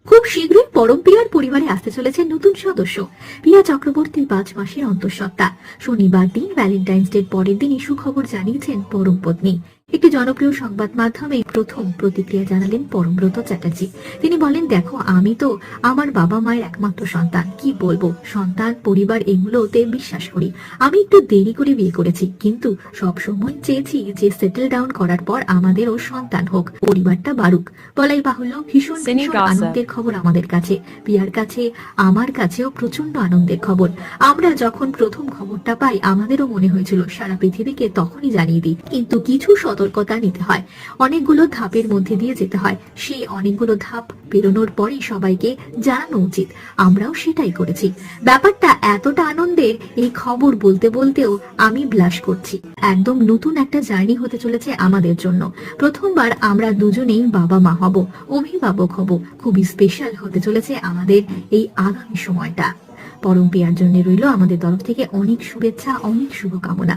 খুব শীঘ্রই পরম পিয়ার পরিবারে আসতে চলেছে নতুন সদস্য। পিয়া চক্রবর্তী 5 মাসের অন্তঃসত্ত্বা। শনিবার দিন ভ্যালেন্টাইন্স ডে পরের দিনই সুখবর জানিয়েছেন পরম পত্নী। একটি জনপ্রিয় সংবাদ মাধ্যমে প্রথম প্রতিক্রিয়া জানালেন পরমব্রত চ্যাটার্জি। তিনি বলেন, দেখো, আমি তো আমার বাবা মায়ের একমাত্র সন্তান। কি বলবো, সন্তান, পরিবার এগুলোতে বিশ্বাস করি। আমি একটু দেরি করে বিয়ে করেছি, কিন্তু সবসময় চেয়েছি যে সেটেল ডাউন করার পর আমাদেরও সন্তান হোক, পরিবারটা বাড়ুক। বলাই বাহুল্য, ভীষণ Cine ভীষণ Gossip। আনন্দের খবর আমাদের কাছে, পিয়ার কাছে, আমার কাছেও প্রচন্ড আনন্দের খবর। আমরা যখন প্রথম খবরটা পাই আমাদেরও মনে হয়েছিল সারা পৃথিবীকে তখনই জানিয়ে দিই, কিন্তু কিছু সতর্কতা নিতে হয়, অনেকগুলো ধাপের মধ্যে দিয়ে যেতে হয়। সেই অনেকগুলো ধাপ পেরোনোর পরে সবাইকে জানানো উচিত। আমরাও সেটাই করেছি। ব্যাপারটা এতটা আনন্দের, এই খবর বলতে বলতেও আমি ব্লাশ করছি। একদম নতুন একটা জার্নি হতে চলেছে আমাদের জন্য। প্রথমবার আমরা দুজনেই বাবা মা হব, অভিভাবক হব। খুবই স্পেশাল হতে চলেছে আমাদের এই আগামী সময়টা। পরম পিয়ার জন্য রইল আমাদের তরফ থেকে অনেক শুভেচ্ছা, অনেক শুভকামনা।